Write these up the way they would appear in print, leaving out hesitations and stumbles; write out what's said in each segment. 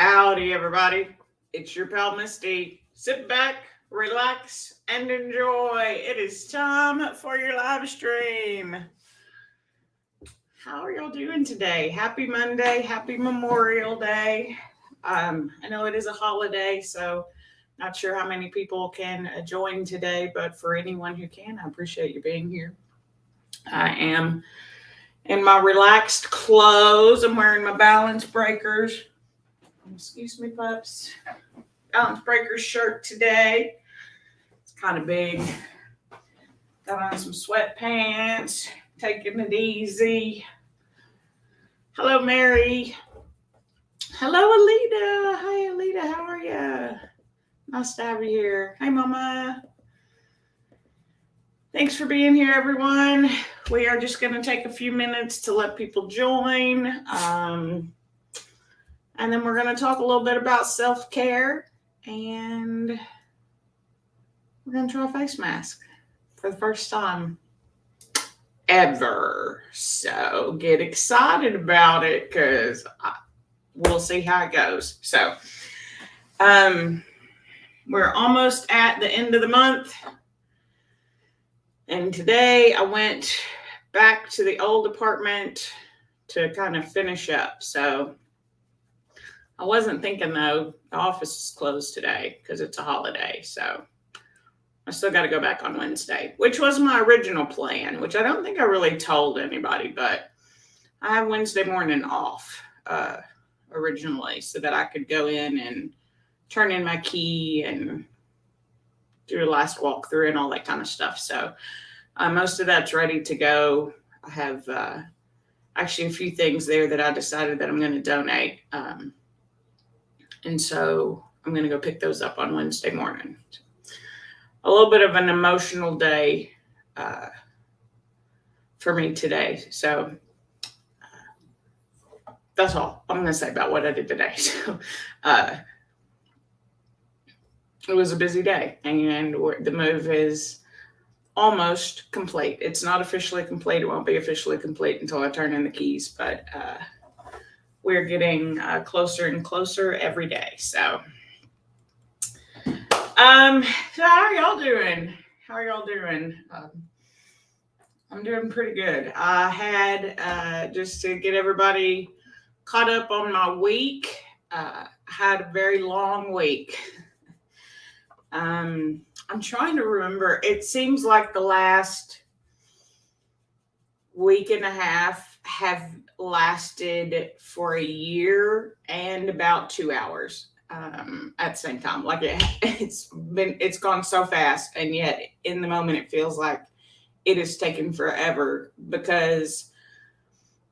Howdy, everybody. It's your pal Misty. Sit back, relax, and enjoy. It is time for your live stream. How are y'all doing today? Happy Monday. Happy Memorial Day. I know it is a holiday, so not sure how many people can join today, but for anyone who can, I appreciate you being here. I am in my relaxed clothes. I'm wearing my balance breakers. Excuse me, pups. Balance breakers shirt today. It's kind of big. Got on some sweatpants. Taking it easy. Hello, Mary. Hello, Alita. Hi, Alita. How are you? Nice to have you here. Hey, Mama. Thanks for being here, everyone. We are just going to take a few minutes to let people join. And then we're going to talk a little bit about self-care. And we're going to try a face mask for the first time ever. So get excited about it because we'll see how it goes. So we're almost at the end of the month. And today I went back to the old apartment to kind of finish up. So I wasn't thinking, though, the office is closed today because it's a holiday. So I still got to go back on Wednesday, which was my original plan, which I don't think I really told anybody. But I have Wednesday morning off originally so that I could go in and turn in my key and do a last walkthrough and all that kind of stuff. So most of that's ready to go. I have actually a few things there that I decided that I'm going to donate. And so I'm going to go pick those up on Wednesday morning. A little bit of an emotional day for me today. So that's all I'm going to say about what I did today. So it was a busy day, and the move is almost complete. It's not officially complete. It won't be officially complete until I turn in the keys, but we're getting closer and closer every day. So how are y'all doing? I'm doing pretty good. I had, just to get everybody caught up on my week, had a very long week. I'm trying to remember. It seems like the last week and a half have lasted for a year and about 2 hours at the same time. Like it's gone so fast, and yet in the moment it feels like it has taken forever. Because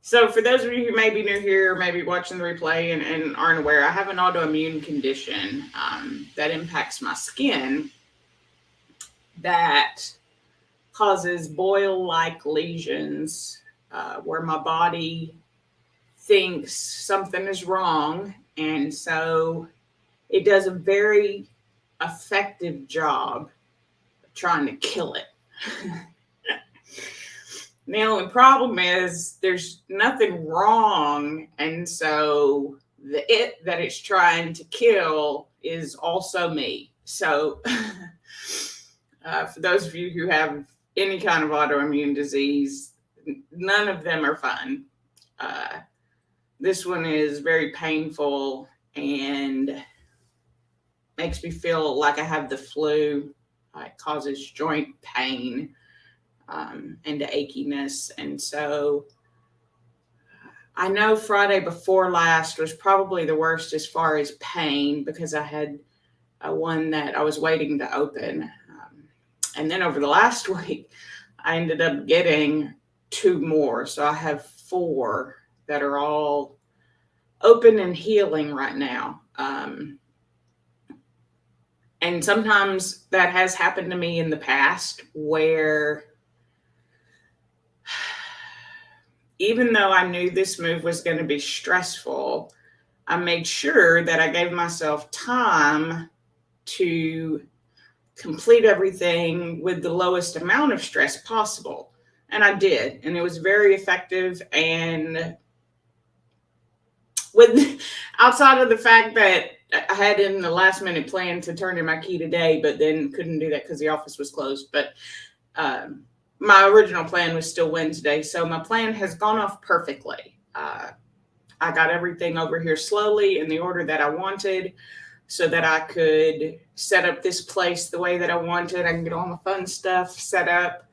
so for those of you who may be new here, maybe watching the replay and aren't aware, I have an autoimmune condition that impacts my skin that causes boil-like lesions where my body thinks something is wrong, and so it does a very effective job of trying to kill it. The only problem is there's nothing wrong, and so the it that it's trying to kill is also me. So for those of you who have any kind of autoimmune disease, none of them are fun. This one is very painful and makes me feel like I have the flu. It causes joint pain and achiness. And so I know Friday before last was probably the worst as far as pain, because I had one that I was waiting to open. And then over the last week, I ended up getting 2 more. So I have 4 that are all open and healing right now. And sometimes that has happened to me in the past, where even though I knew this move was going to be stressful, I made sure that I gave myself time to complete everything with the lowest amount of stress possible. And I did. And it was very effective. And with outside of the fact that I had in the last minute plan to turn in my key today, but then couldn't do that because the office was closed. But my original plan was still Wednesday. So my plan has gone off perfectly. I got everything over here slowly in the order that I wanted so that I could set up this place the way that I wanted. I can get all my fun stuff set up.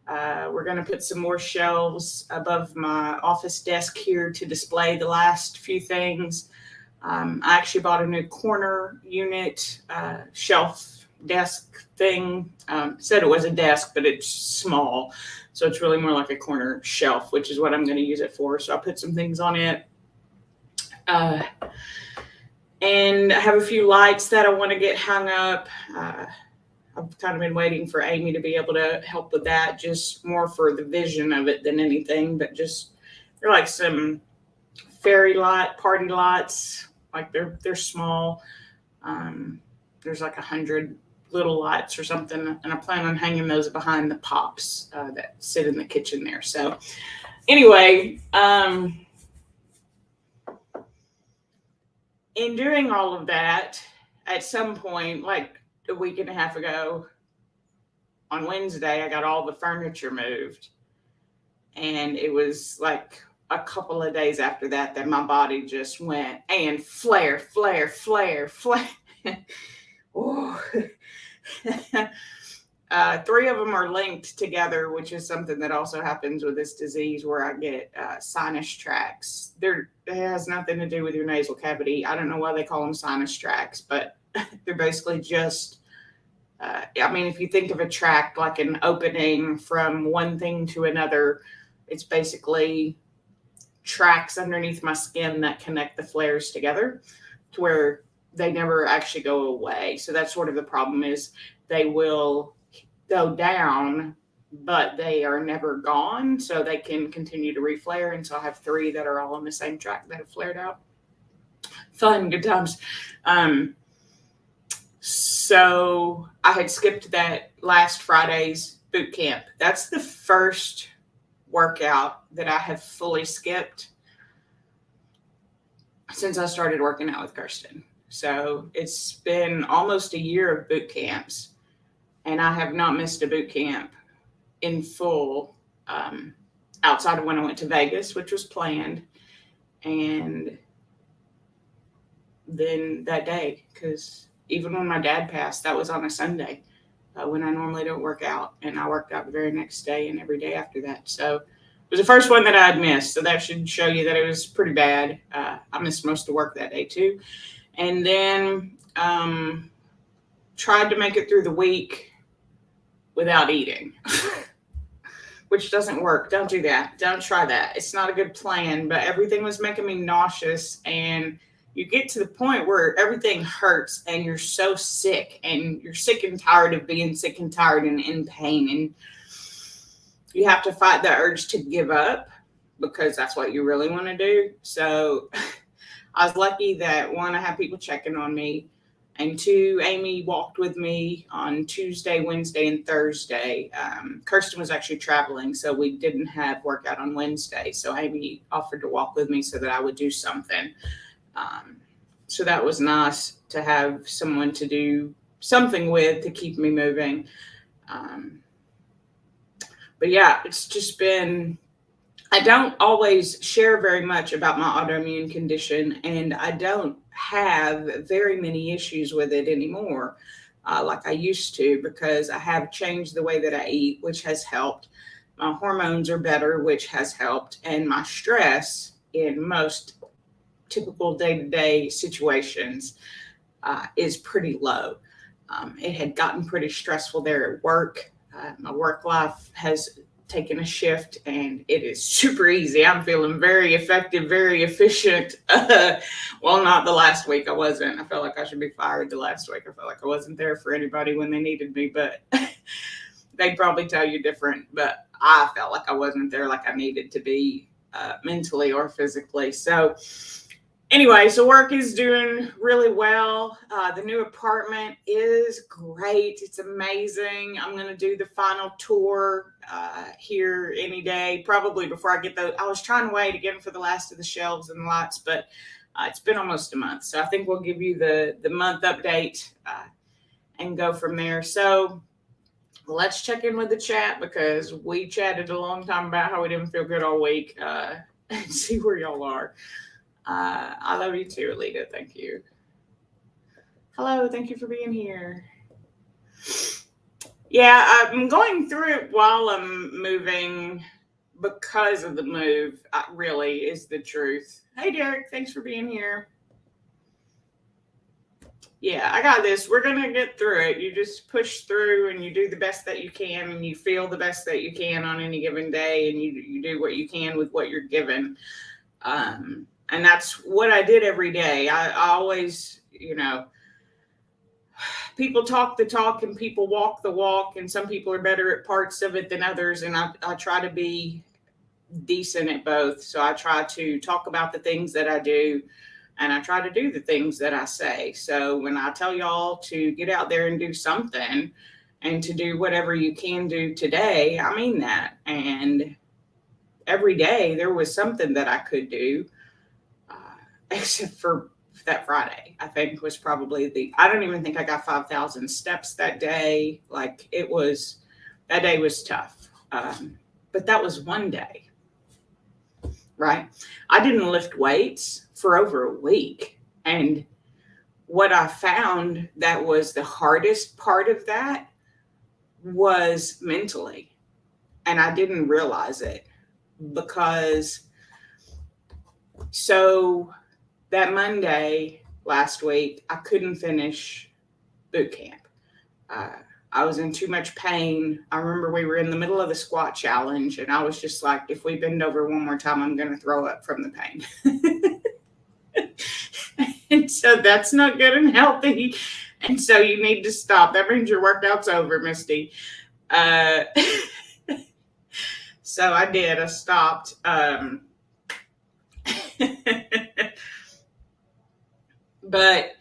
We're going to put some more shelves above my office desk here to display the last few things. I actually bought a new corner unit, shelf desk thing. Said it was a desk, but it's small. So it's really more like a corner shelf, which is what I'm going to use it for. So I'll put some things on it. And I have a few lights that I want to get hung up. I've kind of been waiting for Amy to be able to help with that, just more for the vision of it than anything. But just they're like some fairy light party lights, like they're small. There's like 100 little lights or something, and I plan on hanging those behind the pops that sit in the kitchen there. So anyway, in doing all of that, at some point, like a week and a half ago, on Wednesday, I got all the furniture moved. And it was like a couple of days after that that my body just went and flare. Oh. 3 of them are linked together, which is something that also happens with this disease where I get sinus tracts. It has nothing to do with your nasal cavity. I don't know why they call them sinus tracts, but they're basically just, if you think of a tract like an opening from one thing to another, it's basically tracks underneath my skin that connect the flares together to where they never actually go away. So that's sort of the problem, is they will go down, but they are never gone. So they can continue to reflare. And so I have 3 that are all on the same track that have flared out. Fun, good times. So I had skipped that last Friday's boot camp. That's the first workout that I have fully skipped since I started working out with Kirsten. So it's been almost a year of boot camps, and I have not missed a boot camp in full, outside of when I went to Vegas, which was planned, and then that day, because even when my dad passed, that was on a Sunday, when I normally don't work out, and I worked out the very next day and every day after that. So it was the first one that I had missed, so that should show you that it was pretty bad. I missed most of work that day too. And then tried to make it through the week without eating, which doesn't work. Don't do that. Don't try that. It's not a good plan, but everything was making me nauseous, and you get to the point where everything hurts and you're so sick, and you're sick and tired of being sick and tired and in pain, and you have to fight the urge to give up because that's what you really want to do. So I was lucky that 1, I had people checking on me, and 2, Amy walked with me on Tuesday, Wednesday, and Thursday. Kirsten was actually traveling, so we didn't have workout on Wednesday. So Amy offered to walk with me so that I would do something. So that was nice to have someone to do something with to keep me moving. But yeah, it's just been, I don't always share very much about my autoimmune condition, and I don't have very many issues with it anymore, like I used to, because I have changed the way that I eat, which has helped. My hormones are better, which has helped, and my stress in most typical day-to-day situations is pretty low. It had gotten pretty stressful there at work. My work life has taken a shift, and it is super easy. I'm feeling very effective, very efficient. Well, not the last week. I wasn't. I felt like I should be fired the last week. I felt like I wasn't there for anybody when they needed me, but they'd probably tell you different. But I felt like I wasn't there like I needed to be, mentally or physically. So anyway, so work is doing really well. The new apartment is great. It's amazing. I'm going to do the final tour here any day, probably before I get those. I was trying to wait again for the last of the shelves and lights, but It's been almost a month. So I think we'll give you the month update and go from there. So let's check in with the chat because we chatted a long time about how we didn't feel good all week and see where y'all are. I love you too, Alita. Thank you. Hello. Thank you for being here. Yeah, I'm going through it while I'm moving because of the move, really is the truth. Hey, Derek. Thanks for being here. Yeah, I got this. We're going to get through it. You just push through and you do the best that you can and you feel the best that you can on any given day and you do what you can with what you're given. And that's what I did every day. I always, people talk the talk and people walk the walk, and some people are better at parts of it than others. And I try to be decent at both. So I try to talk about the things that I do, and I try to do the things that I say. So when I tell y'all to get out there and do something and to do whatever you can do today, I mean that. And every day there was something that I could do, except for that Friday, I think was probably I don't even think I got 5,000 steps that day. Like that day was tough. But that was one day, right? I didn't lift weights for over a week. And what I found that was the hardest part of that was mentally. And I didn't realize it because that Monday last week, I couldn't finish boot camp. I was in too much pain. I remember we were in the middle of the squat challenge, and I was just like, if we bend over one more time, I'm going to throw up from the pain. And so that's not good and healthy. And so you need to stop. That means your workout's over, Misty. So I did. I stopped. But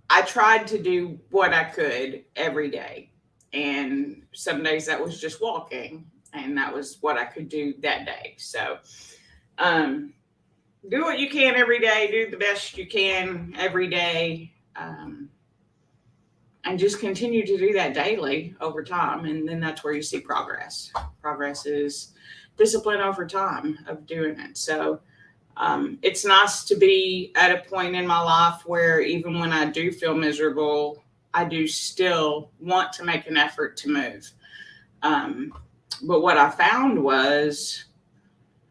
I tried to do what I could every day. And some days that was just walking. And that was what I could do that day. So do what you can every day. Do the best you can every day. And just continue to do that daily over time. And then that's where you see progress. Progress is discipline over time of doing it. So it's nice to be at a point in my life where even when I do feel miserable, I do still want to make an effort to move. But what I found was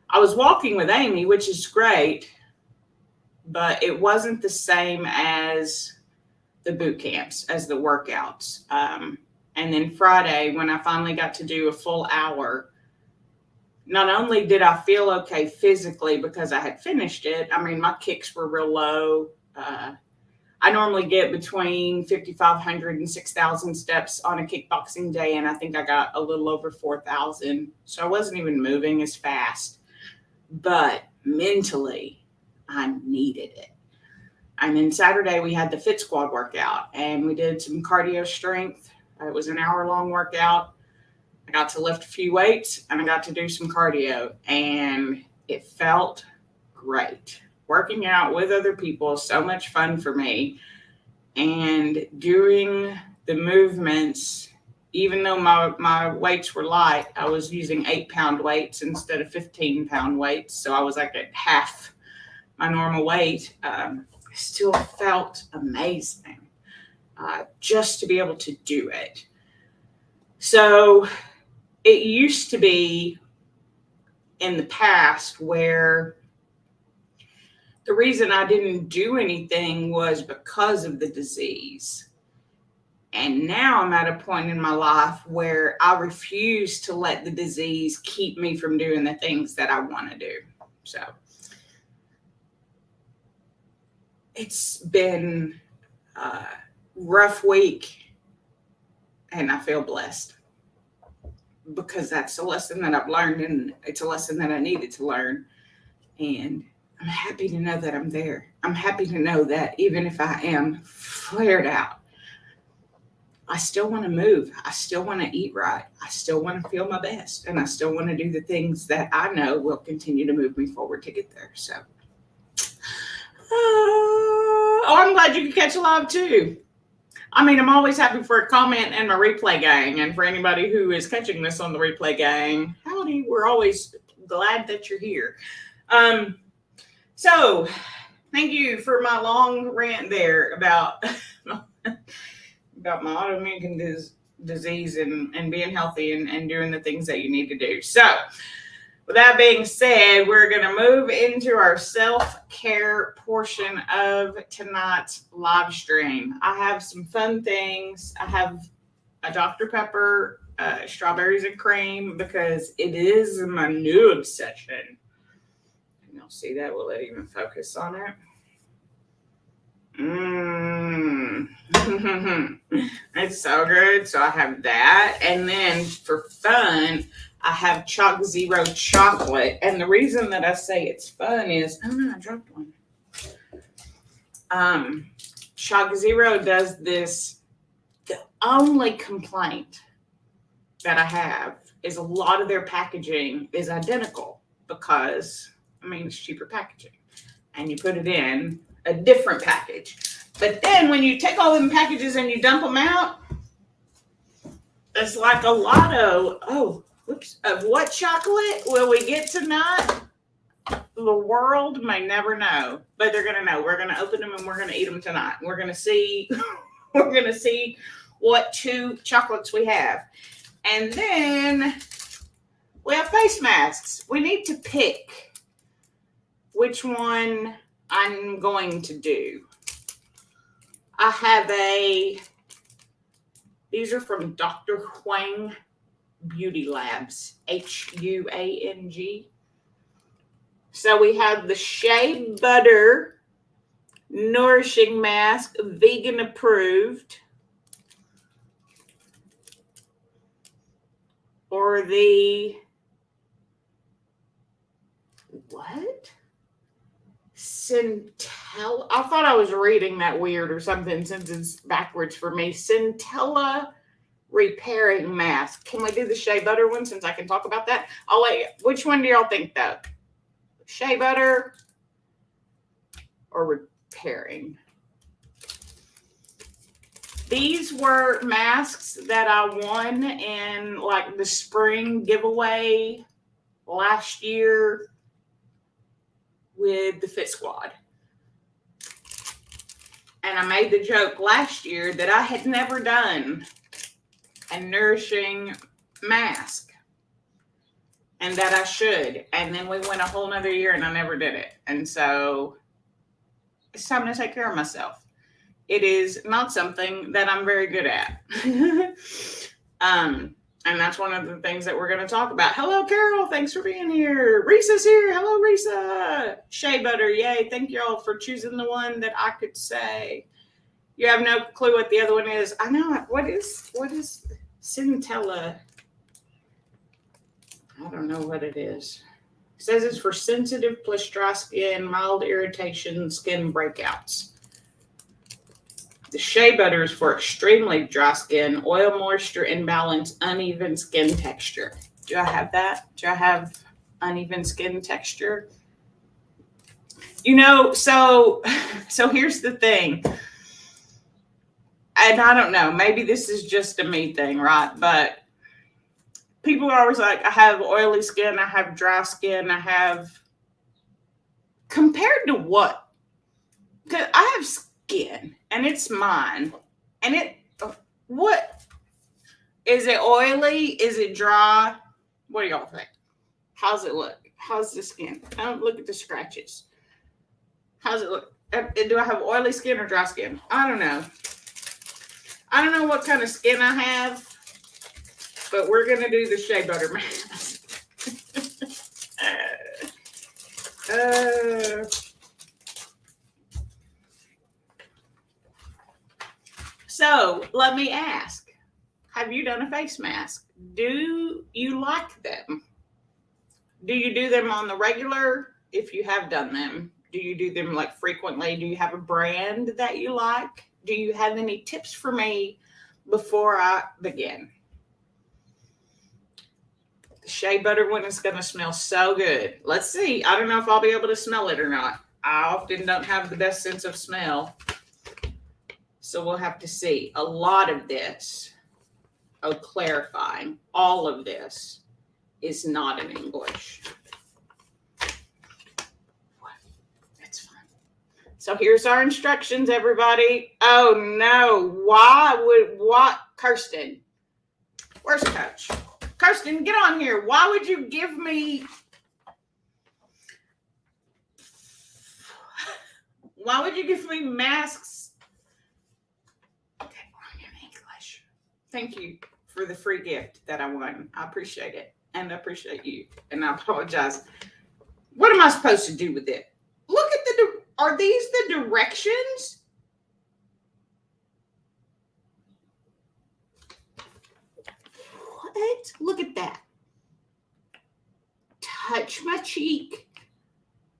I was walking with Amy, which is great, but it wasn't the same as the boot camps, as the workouts. And then Friday, when I finally got to do a full hour, not only did I feel okay physically because I had finished it, I mean, my kicks were real low. I normally get between 5,500 and 6,000 steps on a kickboxing day, and I think I got a little over 4,000. So I wasn't even moving as fast. But mentally, I needed it. And then Saturday, we had the Fit Squad workout, and we did some cardio strength. It was an hour-long workout. I got to lift a few weights, and I got to do some cardio, and it felt great. Working out with other people is so much fun for me. And doing the movements, even though my weights were light, I was using 8-pound weights instead of 15-pound weights. So I was like at half my normal weight. Still felt amazing just to be able to do it. So it used to be in the past where the reason I didn't do anything was because of the disease. And now I'm at a point in my life where I refuse to let the disease keep me from doing the things that I want to do. So it's been a rough week, and I feel blessed because that's a lesson that I've learned, and it's a lesson that I needed to learn. And I'm happy to know that I'm there. I'm happy to know that even if I am flared out, I still want to move. I still want to eat right. I still want to feel my best. And I still want to do the things that I know will continue to move me forward to get there. So, I'm glad you could catch a live too. I mean, I'm always happy for a comment and my replay gang. And for anybody who is catching this on the replay gang, howdy, we're always glad that you're here. So, thank you for my long rant there about my autoimmune disease and being healthy and doing the things that you need to do. So, with that being said, we're going to move into our self-care portion of tonight's live stream. I have some fun things. I have a Dr. Pepper, strawberries and cream, because it is my new obsession. And you'll see that. Will it even focus on it? It's so good. So I have that. And then for fun, I have Chalk Zero chocolate. And the reason that I say it's fun is, oh no, I dropped one. Chalk Zero does this. The only complaint that I have is a lot of their packaging is identical because, I mean, it's cheaper packaging. And you put it in a different package. But then when you take all them packages and you dump them out, it's like a lotto. Of what chocolate will we get tonight? The world may never know, but they're gonna know. We're gonna open them and we're gonna eat them tonight. We're gonna see. We're gonna see what two chocolates we have, and then we have face masks. We need to pick which one I'm going to do. I have these are from Dr. Huang Beauty Labs, Huang. So we have the Shea Butter Nourishing Mask, vegan approved. Or the, what? Centella. I thought I was reading that weird or something since it's backwards for me. Centella repairing mask. Can we do the shea butter one since I can talk about that? I'll wait. Which one do y'all think though? Shea butter or repairing? These were masks that I won in like the spring giveaway last year with the Fit Squad. And I made the joke last year that I had never done a nourishing mask and that I should. And then we went a whole nother year and I never did it. And so it's time to take care of myself. It is not something that I'm very good at. And that's one of the things that we're going to talk about. Hello, Carol. Thanks for being here. Risa's here. Hello, Risa. Shea butter. Yay. Thank you all for choosing the one that I could say. You have no clue what the other one is. I know. What is Centella? I don't know what it is. It says it's for sensitive plus dry skin, mild irritation, skin breakouts. The shea butter is for extremely dry skin, oil moisture imbalance, uneven skin texture. Do I have that? Do I have uneven skin texture? You know, so here's the thing. And I don't know, maybe this is just a me thing, right? But people are always like, I have oily skin, I have dry skin, I have, compared to what? Because I have skin and it's mine. And what? Is it oily? Is it dry? What do y'all think? How's it look? How's the skin? Look at the scratches. How's it look? Do I have oily skin or dry skin? I don't know. I don't know what kind of skin I have, but we're going to do the shea butter mask. So let me ask, have you done a face mask? Do you like them? Do you do them on the regular? If you have done them, do you do them like frequently? Do you have a brand that you like? Do you have any tips for me before I begin. The shea butter one is going to smell so good. Let's see. I don't know if I'll be able to smell it or not. I often don't have the best sense of smell. So we'll have to see. A lot of this, clarifying, all of this is not in English. It's fine. So here's our instructions, everybody. Oh no, what? Kirsten, where's Coach? Kirsten, get on here. Why would you give me masks? Okay, wrong in English. Thank you for the free gift that I won. I appreciate it. And I appreciate you. And I apologize. What am I supposed to do with it? Look at are these the directions? What? Look at that. Touch my cheek.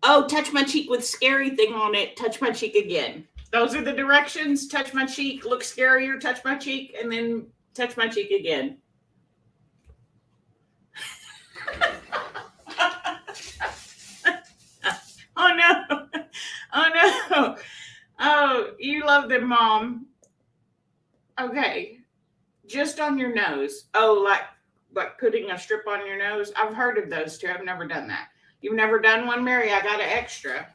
Oh, touch my cheek with scary thing on it. Touch my cheek again. Those are the directions. Touch my cheek. Look scarier. Touch my cheek. And then touch my cheek again. Oh, no. Oh, no. Oh, you love them, Mom. Okay. Just on your nose. Oh, like putting a strip on your nose. I've heard of those too. I've never done that. You've never done one, Mary? I got an extra.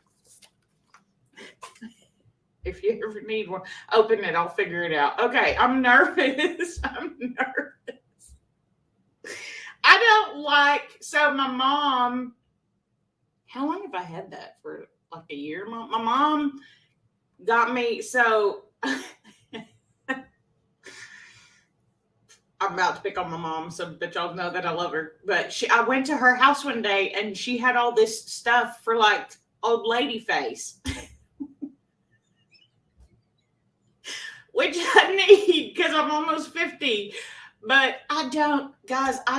If you ever need one, open it. I'll figure it out. Okay, I'm nervous. I'm nervous. I don't like, so my mom, how long have I had that? For like a year? My mom got me, so I'm about to pick on my mom, but y'all know that I love her. But I went to her house one day and she had all this stuff for like old lady face, which I need because I'm almost 50. But I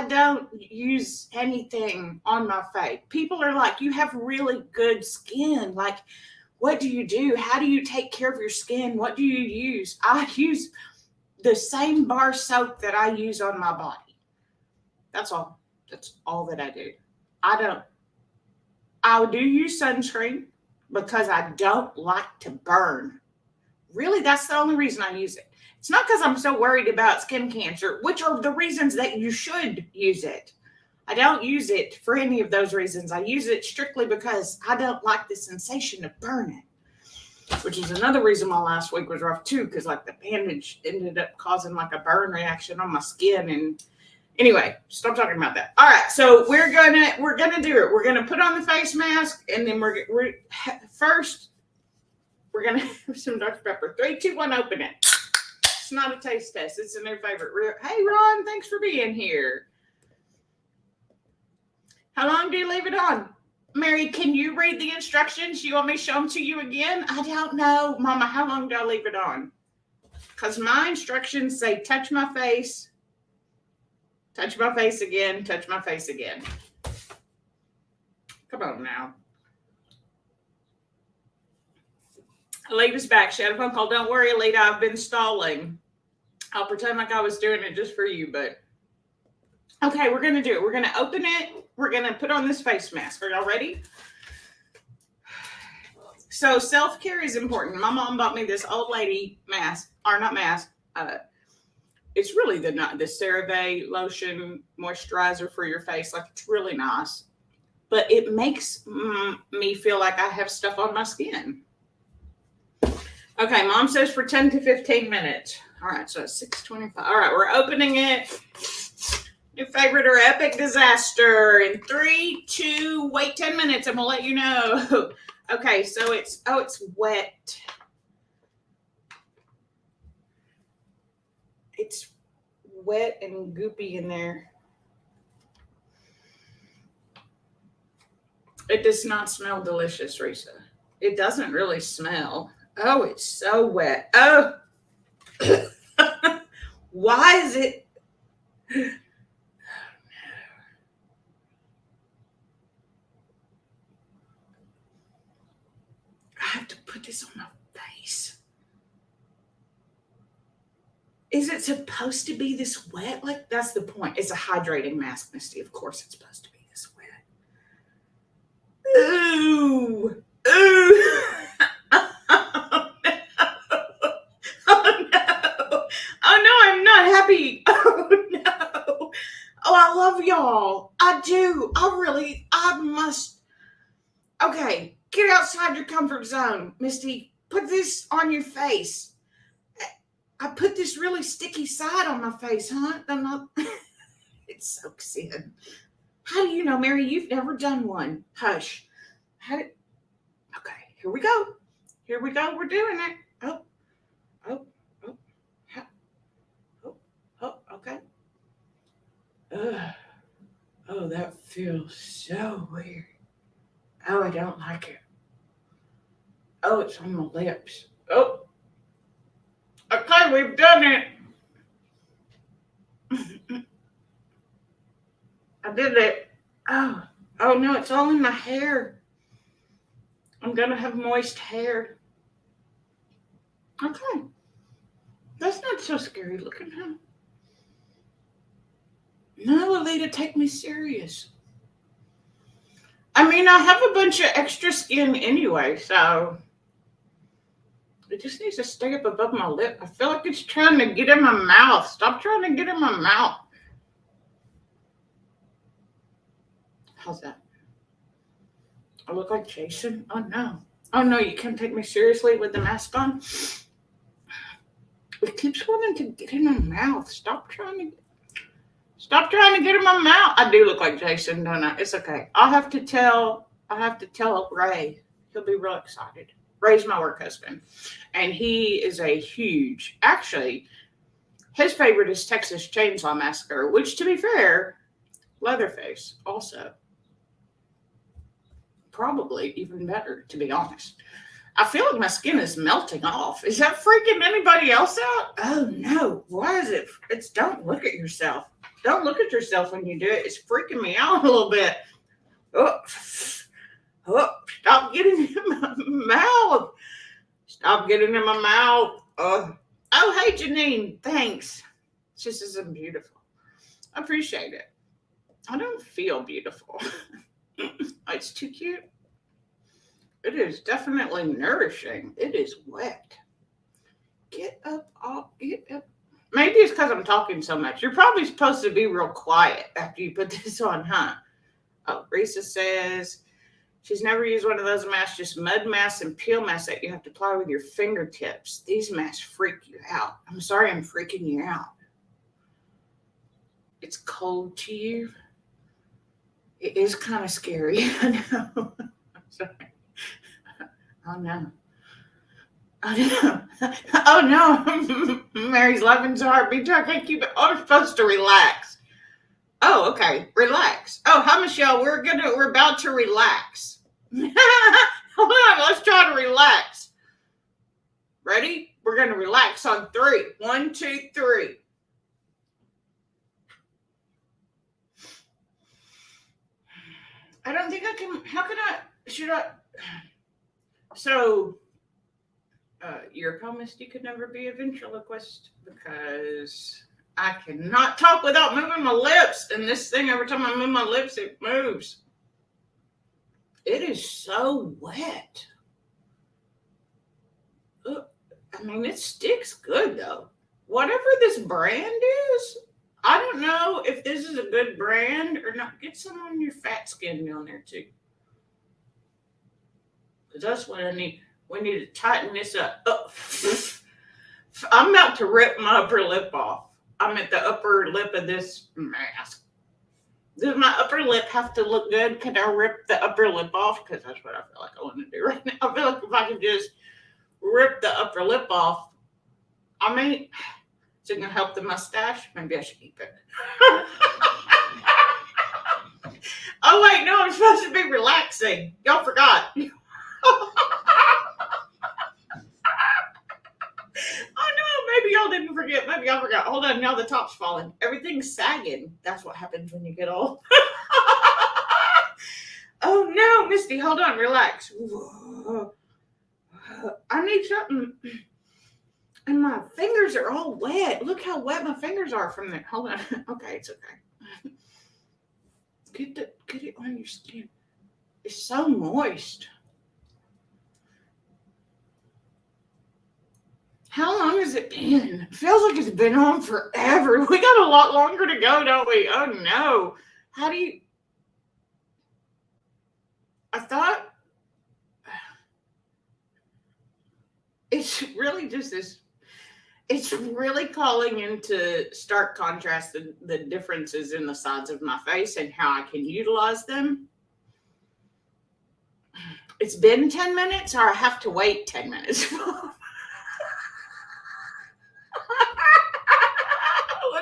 don't use anything on my face. People are like, you have really good skin. Like, what do you do? How do you take care of your skin? What do you use? I use the same bar soap that I use on my body. That's all. That's all that I do. I do use sunscreen because I don't like to burn. Really, that's the only reason I use it. It's not because I'm so worried about skin cancer, which are the reasons that you should use it. I don't use it for any of those reasons. I use it strictly because I don't like the sensation of burning. Which is another reason my last week was rough too, because like the bandage ended up causing like a burn reaction on my skin. And anyway, stop talking about that. All right, so we're gonna do it. We're gonna put on the face mask, and then we're gonna have some Dr. Pepper. 3, 2, 1, open it. It's not a taste test. It's a new favorite. Hey Ron, thanks for being here. How long do you leave it on? Mary, can you read the instructions? You want me to show them to you again? I don't know. Mama, how long do I leave it on? Because my instructions say touch my face again, touch my face again. Come on now. Alita's back. She had a phone call. Don't worry, Alita. I've been stalling. I'll pretend like I was doing it just for you, but okay, we're going to do it. We're going to open it. We're going to put on this face mask. Are y'all ready? So self-care is important. My mom bought me this old lady mask, or not mask. It's really the CeraVe lotion moisturizer for your face. Like, it's really nice. But it makes me feel like I have stuff on my skin. Okay, Mom says for 10 to 15 minutes. All right, so it's 6:25. All right, we're opening it. New favorite or epic disaster in 3, 2, wait 10 minutes and we'll let you know. Okay, so it's wet. It's wet and goopy in there. It does not smell delicious, Risa. It doesn't really smell. Oh, it's so wet. Oh. Why is it? I have to put this on my face. Is it supposed to be this wet? Like, that's the point. It's a hydrating mask, Misty. Of course it's supposed to be this wet. Ooh. Ooh. Oh, no. Oh, no. Oh, no, I'm not happy. Oh, no. Oh, I love y'all. I do. I must. Okay, get outside your comfort zone, Misty. Put this on your face. I put this really sticky side on my face, huh? It soaks in. How do you know, Mary? You've never done one. Hush. Okay, here we go. Here we go. We're doing it. Oh, oh, oh, okay. Ugh. Oh, that feels so weird. Oh, I don't like it. Oh, it's on my lips. Oh, okay, we've done it. I did it. Oh, oh no, it's all in my hair. I'm gonna have moist hair. Okay, that's not so scary looking, huh? No, Lolita, take me serious. I mean, I have a bunch of extra skin anyway, so it just needs to stay up above my lip. I feel like it's trying to get in my mouth. Stop trying to get in my mouth. How's that? I look like Jason? Oh no. Oh no, you can't take me seriously with the mask on? It keeps wanting to get in my mouth. Stop trying to get in my mouth. I do look like Jason, don't I? It's okay. I have to tell Ray. He'll be real excited. Ray's my work husband. And he is a huge, actually, his favorite is Texas Chainsaw Massacre, which, to be fair, Leatherface also. Probably even better, to be honest. I feel like my skin is melting off. Is that freaking anybody else out? Oh no. Why is it? It's don't look at yourself. Don't look at yourself when you do it. It's freaking me out a little bit. Oh, stop getting in my mouth. Stop getting in my mouth. Oh, hey, Janine. Thanks. This isn't beautiful. I appreciate it. I don't feel beautiful. It's too cute. It is definitely nourishing. It is wet. Get up, get up. Maybe it's because I'm talking so much. You're probably supposed to be real quiet after you put this on, huh? Oh, Risa says she's never used one of those masks, just mud masks and peel masks that you have to apply with your fingertips. These masks freak you out. I'm sorry I'm freaking you out. It's cold to you. It is kind of scary. I know. I'm sorry. Oh no. Oh no. Oh no. Mary's laughing so hard. Me too. I can't keep it. I'm supposed to relax. Oh, okay. Relax. Oh, hi, Michelle. We're about to relax. Hold on. Let's try to relax. Ready? We're going to relax on 3. 1, 2, 3. I don't think I can. How can I? Should I? So, Your Pal Misty could never be a ventriloquist because I cannot talk without moving my lips. And this thing, every time I move my lips, it moves. It is so wet. I mean, it sticks good though. Whatever this brand is, I don't know if this is a good brand or not. Get some on your fat skin down there too. Because that's what I need. We need to tighten this up. Oh. I'm about to rip my upper lip off. I'm at the upper lip of this mask. Does my upper lip have to look good? Can I rip the upper lip off? Because that's what I feel like I want to do right now. I feel like if I could just rip the upper lip off, I mean, is it going to help the mustache? Maybe I should keep it. Oh, wait, no, I'm supposed to be relaxing. Y'all forgot. Oh no, maybe y'all didn't forget. Maybe y'all forgot. Hold on, now the top's falling. Everything's sagging. That's what happens when you get old. Oh no, Misty, hold on, relax. Whoa. I need something. And my fingers are all wet. Look how wet my fingers are from there. Hold on. Okay, it's okay. Get it on your skin. It's so moist. How long has it been? It feels like it's been on forever. We got a lot longer to go, don't we? Oh no. How do you... I thought it's really just this... It's really calling into stark contrast the differences in the sides of my face and how I can utilize them. It's been 10 minutes, or I have to wait 10 minutes. What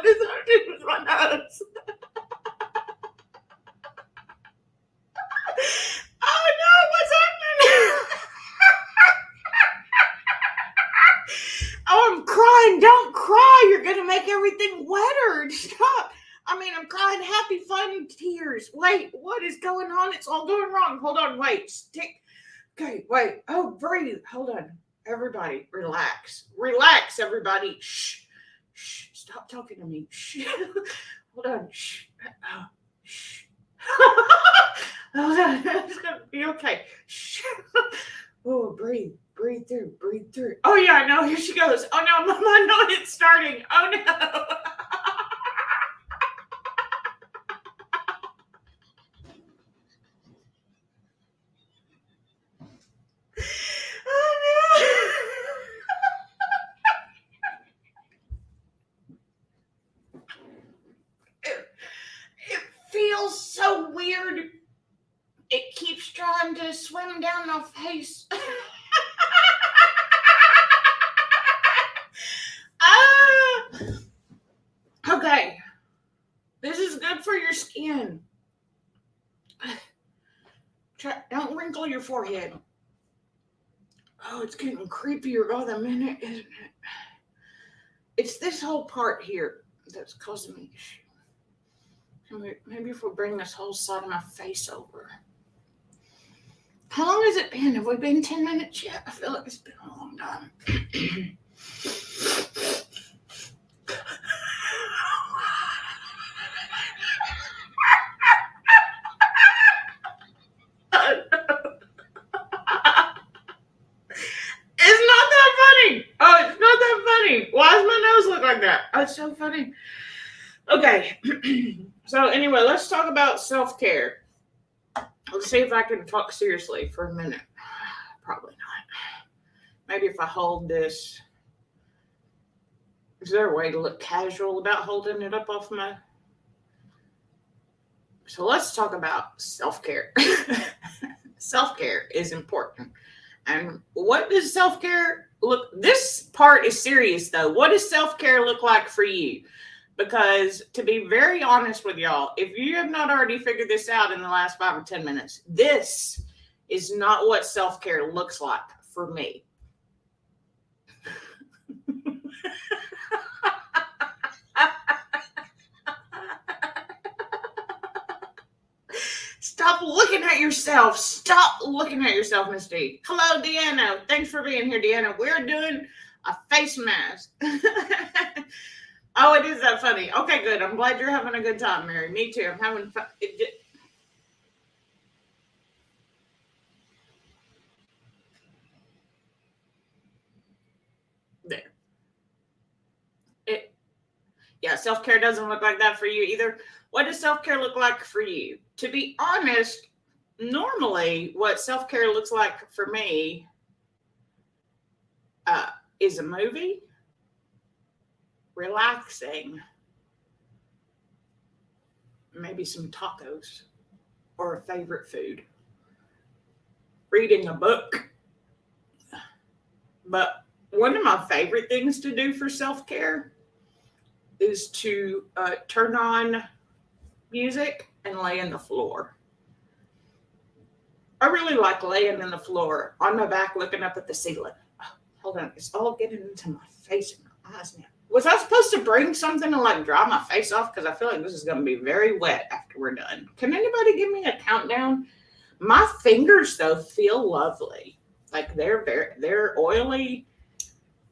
is happening with my nose? Oh no, what's happening? Oh, I'm crying. Don't cry. You're going to make everything wetter. Stop. I mean, I'm crying happy, fun tears. Wait, what is going on? It's all going wrong. Hold on. Wait. Okay, wait. Oh, breathe. Hold on. Everybody, relax. Relax, everybody. Shh. Shh. Stop talking to me. Shh. Hold on. Shh. Oh, shh. Hold on. It's going to be okay. Shh. Oh, breathe. Breathe through. Breathe through. Oh, yeah, I know. Here she goes. Oh, no. I know it's starting. Oh, no. It feels so weird. It keeps trying to swim down my face. Okay. This is good for your skin. Don't wrinkle your forehead. Oh, it's getting creepier by the minute, isn't it? It's this whole part here that's causing me issue. Maybe if we bring this whole side of my face over. How long has it been? Have we been 10 minutes yet? I feel like it's been a long time. Why does my nose look like that? Oh, it's so funny. Okay. So anyway, let's talk about self-care. Let's see if I can talk seriously for a minute. Probably not. Maybe if I hold this. Is there a way to look casual about holding it up off my... So let's talk about self-care. Self-care is important. And what does self-care look? This part is serious though. What does self-care look like for you? Because to be very honest with y'all, if you have not already figured this out in the last 5 or 10 minutes, this is not what self-care looks like for me. Stop looking at yourself. Stop looking at yourself, Misty. Hello, Deanna. Thanks for being here, Deanna. We're doing a face mask. Oh, it is that funny. Okay, good. I'm glad you're having a good time, Mary. Me too. I'm having fun. There. Yeah, self-care doesn't look like that for you either. What does self-care look like for you? To be honest, normally what self-care looks like for me is a movie, relaxing, maybe some tacos or a favorite food, reading a book. But one of my favorite things to do for self-care is to turn on music and lay on the floor. I really like laying on the floor on my back looking up at the ceiling. Oh, hold on, it's all getting into my face and my eyes now. Was I supposed to bring something to like dry my face off? Because I feel like this is going to be very wet after we're done. Can anybody give me a countdown? My fingers though feel lovely. Like they're oily.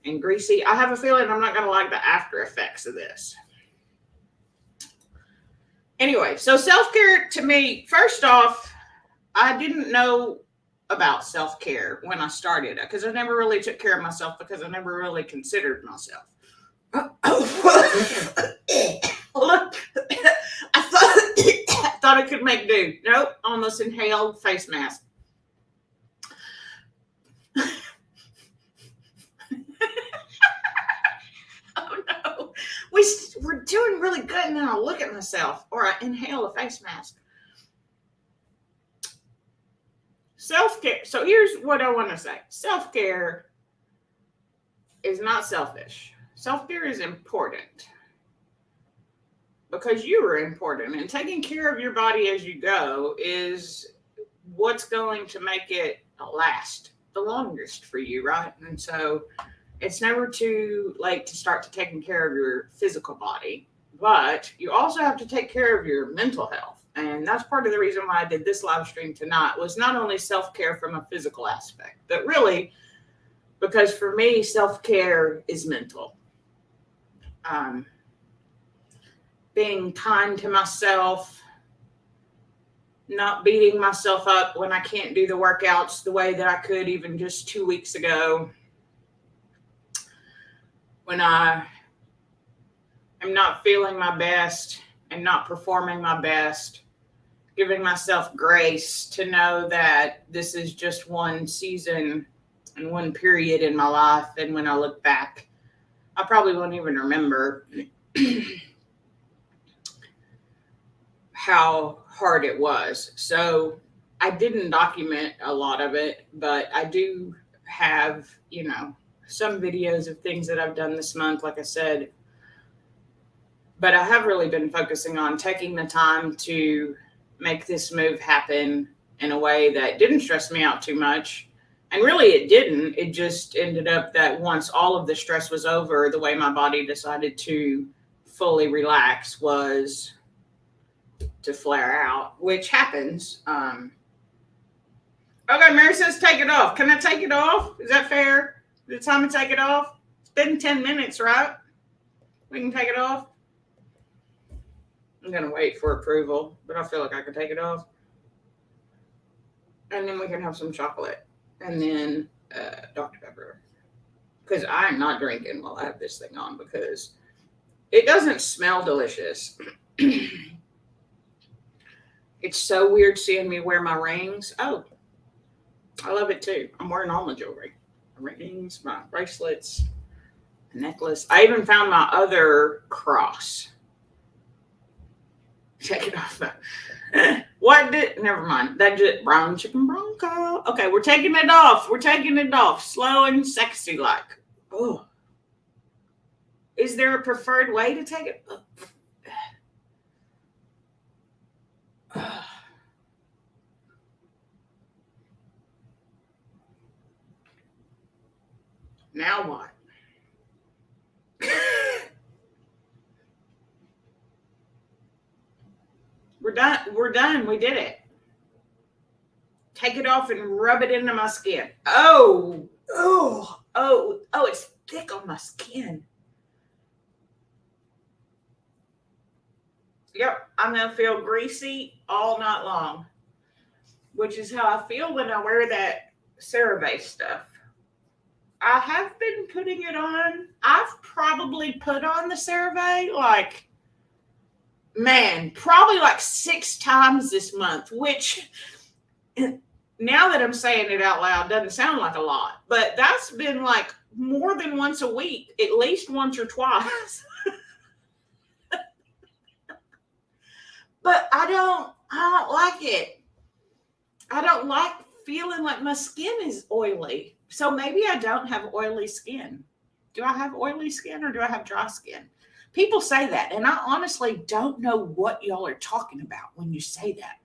and greasy. I have a feeling I'm not going to like the after effects of this. Anyway, so self-care to me, first off, I didn't know about self-care when I started because I never really took care of myself because I never really considered myself. Look, I thought I could make do. Nope, almost inhaled face mask. Oh no, we're doing really good, and then I look at myself or I inhale a face mask. Self-care. So here's what I want to say. Self-care is not selfish. Self-care is important because you are important, and taking care of your body as you go is what's going to make it last the longest for you, right? And so it's never too late to start to taking care of your physical body, but you also have to take care of your mental health. And that's part of the reason why I did this live stream tonight was not only self-care from a physical aspect, but really because for me, self-care is mental. Being kind to myself, not beating myself up when I can't do the workouts the way that I could even just 2 weeks ago. When I am not feeling my best and not performing my best, giving myself grace to know that this is just one season and one period in my life. And when I look back, I probably won't even remember how hard it was. So I didn't document a lot of it, but I do have, some videos of things that I've done this month, like I said. But I have really been focusing on taking the time to make this move happen in a way that didn't stress me out too much. And really it didn't. It just ended up that once all of the stress was over, the way my body decided to fully relax was to flare out, which happens. Okay, Mary says take it off. Can I take it off? Is that fair? Is it time to take it off? It's been 10 minutes, right? We can take it off. I'm going to wait for approval, but I feel like I can take it off. And then we can have some chocolate. And then Dr. Pepper. Because I'm not drinking while I have this thing on because it doesn't smell delicious. It's so weird seeing me wear my rings. Oh, I love it too. I'm wearing all my jewelry. My rings, my bracelets, a necklace. I even found my other cross. Check it off. Never mind. That just brown chicken bronco. Okay, we're taking it off. We're taking it off. Slow and sexy like. Oh. Is there a preferred way to take it? Now what? We're done. We're done. We did it. Take it off and rub it into my skin. Oh, it's thick on my skin. Yep, I'm going to feel greasy all night long, which is how I feel when I wear that CeraVe stuff. I have been putting it on. I've probably put on the CeraVe probably like 6 times this month, which now that I'm saying it out loud doesn't sound like a lot, but that's been like more than once a week, at least once or twice. But I don't like it. I don't like feeling like my skin is oily. So maybe I don't have oily skin. Do I have oily skin or do I have dry skin? People say that, and I honestly don't know what y'all are talking about when you say that.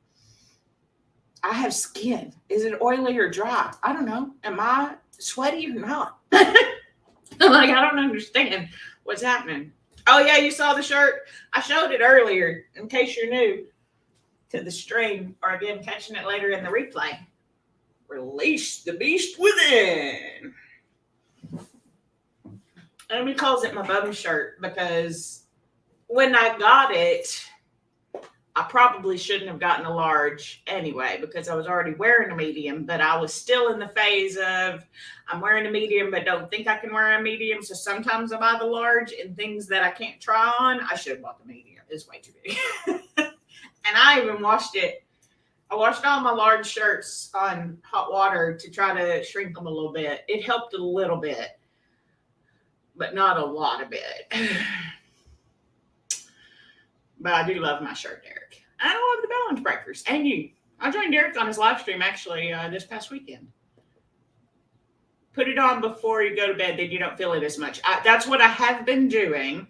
I have skin. Is it oily or dry? I don't know. Am I sweaty or not? I don't understand what's happening. Oh, yeah, you saw the shirt? I showed it earlier, in case you're new to the stream, or again, catching it later in the replay. Release the beast within. Amy calls it my bum shirt because when I got it, I probably shouldn't have gotten a large anyway because I was already wearing a medium, but I was still in the phase of I'm wearing a medium but don't think I can wear a medium. So sometimes I buy the large and things that I can't try on, I should have bought the medium. It's way too big. And I even washed it. I washed all my large shirts on hot water to try to shrink them a little bit. It helped a little bit, but not a lot of it. But I do love my shirt, Derek. I love the balance breakers. And you. I joined Derek on his live stream actually this past weekend. Put it on before you go to bed, then you don't feel it as much. That's what I have been doing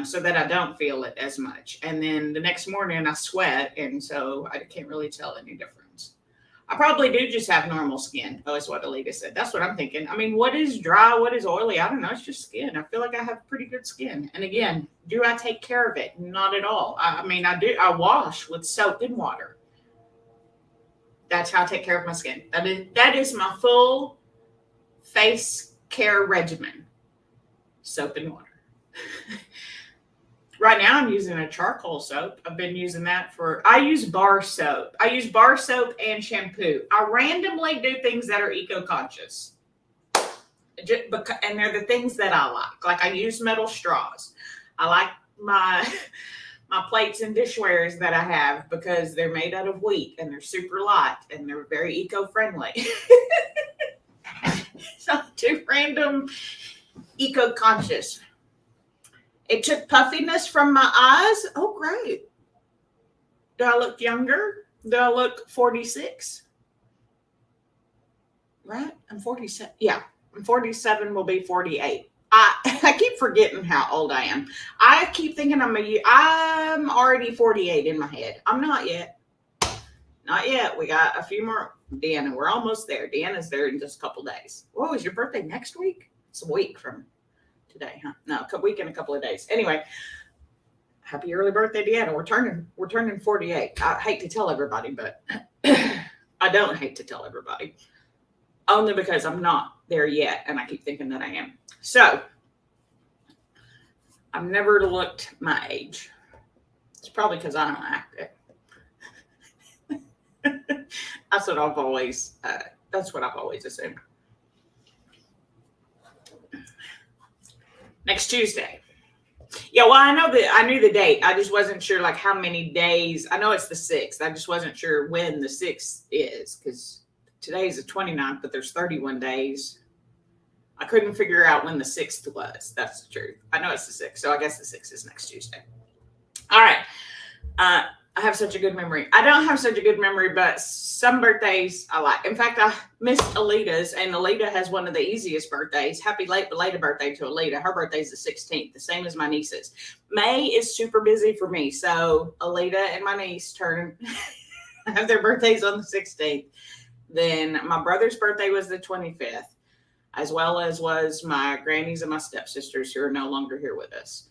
so that I don't feel it as much. And then the next morning I sweat, and so I can't really tell any difference. I probably do just have normal skin. Oh, that's what Alita said. That's what I'm thinking. I mean, what is dry? What is oily? I don't know. It's just skin. I feel like I have pretty good skin. And again, do I take care of it? Not at all. I mean, I do. I wash with soap and water. That's how I take care of my skin. That is my full face care regimen. Soap and water. Right now I'm using a charcoal soap. I've been using that I use bar soap. I use bar soap and shampoo. I randomly do things that are eco-conscious. And they're the things that I like. Like I use metal straws. I like my plates and dishwares that I have because they're made out of wheat and they're super light and they're very eco-friendly. So do random eco-conscious. It took puffiness from my eyes. Oh, great. Do I look younger? Do I look 46? Right? I'm 47. Yeah, I'm 47, will be 48. I keep forgetting how old I am. I keep thinking I'm already 48 in my head. I'm not yet. Not yet. We got a few more. Deanna, we're almost there. Deanna's there in just a couple days. Whoa, is your birthday next week? It's a week from today, huh? No, a week and a couple of days. Anyway, happy early birthday, Deanna. We're turning 48. I hate to tell everybody, but I don't hate to tell everybody. Only because I'm not there yet, and I keep thinking that I am. So, I've never looked my age. It's probably because I don't act it. That's what I've always assumed. Next Tuesday. Yeah, well, I knew the date. I just wasn't sure like how many days. I know it's the 6th. I just wasn't sure when the 6th is because today's the 29th, but there's 31 days. I couldn't figure out when the 6th was. That's the truth. I know it's the 6th, so I guess the 6th is next Tuesday. All right. I have such a good memory. I don't have such a good memory, but some birthdays I like. In fact, I missed Alita's, and Alita has one of the easiest birthdays. Happy late belated birthday to Alita. Her birthday is the 16th, the same as my niece's. May is super busy for me, so Alita and my niece have their birthdays on the 16th. Then my brother's birthday was the 25th, as well as was my grannies and my stepsisters who are no longer here with us.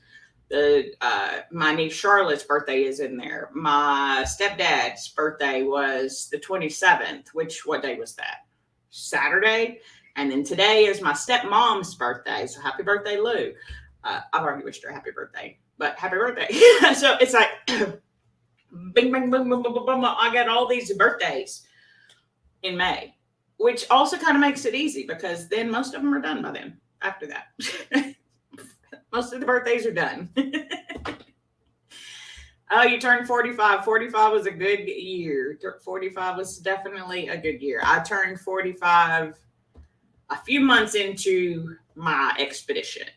My niece Charlotte's birthday is in there. My stepdad's birthday was the 27th, what day was that? Saturday. And then today is my stepmom's birthday. So happy birthday, Lou. I've already wished her happy birthday, but happy birthday. So it's like bing, bing, boom, boom, boom, boom, boom. I got all these birthdays in May, which also kind of makes it easy because then most of them are done by then after that. Most of the birthdays are done. Oh, you turned 45. 45 was a good year. 45 was definitely a good year. I turned 45 a few months into my expedition.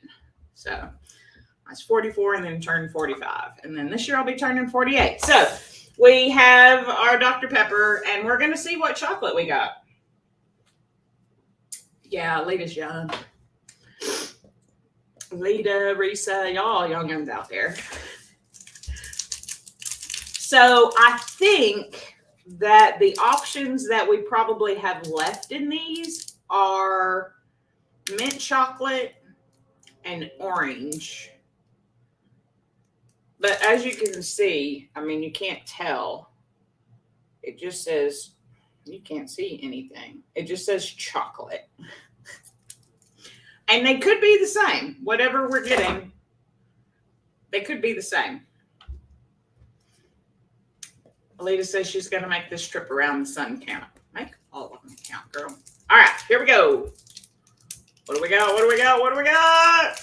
So I was 44 and then turned 45. And then this year I'll be turning 48. So we have our Dr. Pepper and we're going to see what chocolate we got. Yeah, Lita's young. Lita, Risa, y'all youngins out there. So I think that the options that we probably have left in these are mint chocolate and orange. But as you can see, I mean, you can't tell. It just says, you can't see anything. It just says chocolate. And they could be the same. Whatever we're getting, they could be the same. Alita says she's going to make this trip around the sun count. Make all of them count, girl. All right, here we go. What do we got? What do we got? What do we got?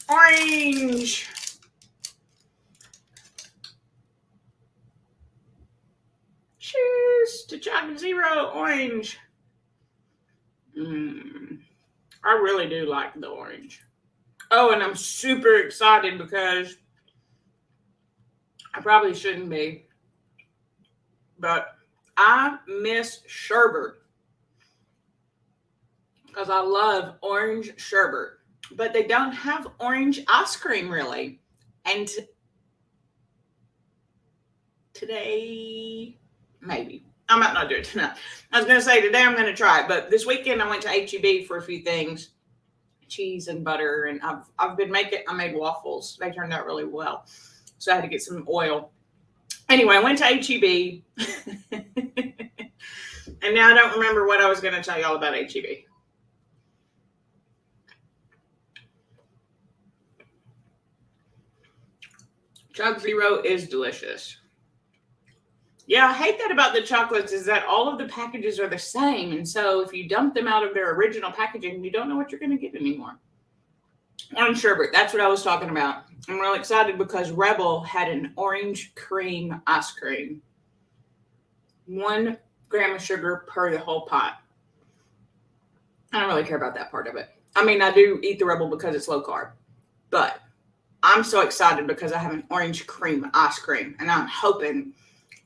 Orange. Cheers to Chocolate Zero Orange. I really do like the orange. Oh, and I'm super excited because I probably shouldn't be, but I miss sherbet because I love orange sherbet, but they don't have orange ice cream really. And today, maybe. I might not do it tonight. I was going to say today I'm going to try it, but this weekend I went to H-E-B for a few things, cheese and butter, and I made waffles. They turned out really well. So I had to get some oil. Anyway, I went to H-E-B. And now I don't remember what I was going to tell y'all about H-E-B. Choc Zero is delicious. Yeah, I hate that about the chocolates is that all of the packages are the same. And so if you dump them out of their original packaging, you don't know what you're going to get anymore. Orange sherbet, that's what I was talking about. I'm really excited because Rebel had an orange cream ice cream. 1 gram of sugar per the whole pot. I don't really care about that part of it. I mean, I do eat the Rebel because it's low carb. But I'm so excited because I have an orange cream ice cream. And I'm hoping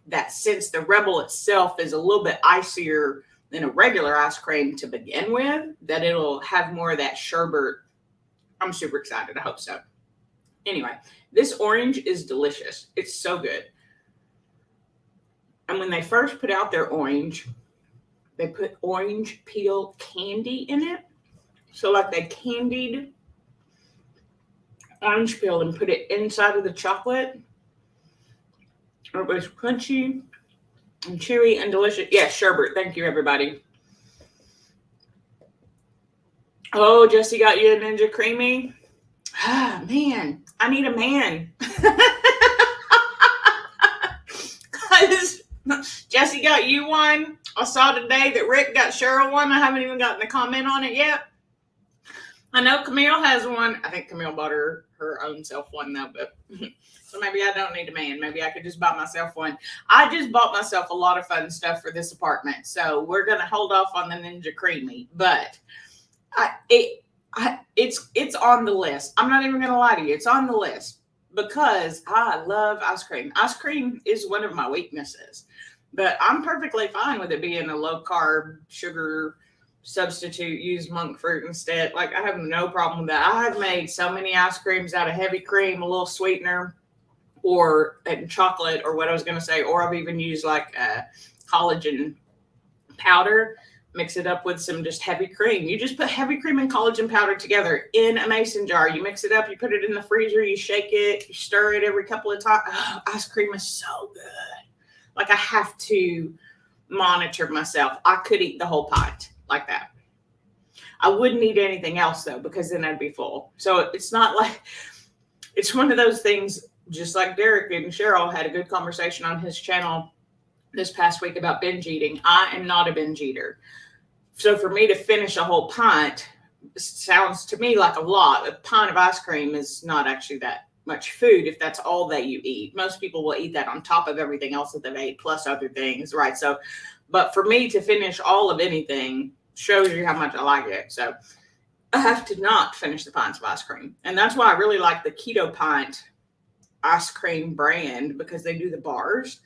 that since the Rebel itself is a little bit icier than a regular ice cream to begin with, that it'll have more of that sherbet. I'm super excited. I hope so. Anyway, this orange is delicious. It's so good. And when they first put out their orange, they put orange peel candy in it. So like they candied orange peel and put it inside of the chocolate. It was crunchy and chewy and delicious. Yeah, sherbet. Thank you, everybody. Oh, Jesse got you a Ninja Creamy. Ah, man. I need a man. Because Jesse got you one. I saw today that Rick got Cheryl one. I haven't even gotten a comment on it yet. I know Camille has one. I think Camille bought her own self one, though. But so maybe I don't need a man. Maybe I could just buy myself one. I just bought myself a lot of fun stuff for this apartment. So we're going to hold off on the Ninja Creamy. But it's on the list. I'm not even going to lie to you. It's on the list because I love ice cream. Ice cream is one of my weaknesses. But I'm perfectly fine with it being a low-carb, sugar substitute, use monk fruit instead. Like, I have no problem with that. I have made so many ice creams out of heavy cream, a little sweetener, or chocolate, or what I was going to say, or I've even used like collagen powder, mix it up with some just heavy cream. You just put heavy cream and collagen powder together in a mason jar. You mix it up, you put it in the freezer, you shake it, you stir it every couple of times. Oh, ice cream is so good. Like, I have to monitor myself. I could eat the whole pot like that. I wouldn't eat anything else, though, because then I'd be full. So it's not like, it's one of those things, just like Derek and Cheryl had a good conversation on his channel this past week about binge eating. I am not a binge eater. So for me to finish a whole pint sounds to me like a lot. A pint of ice cream is not actually that much food if that's all that you eat. Most people will eat that on top of everything else that they've ate plus other things, right? So, but for me to finish all of anything shows you how much I like it. So I have to not finish the pints of ice cream. And that's why I really like the Keto Pint ice cream brand, because they do the bars.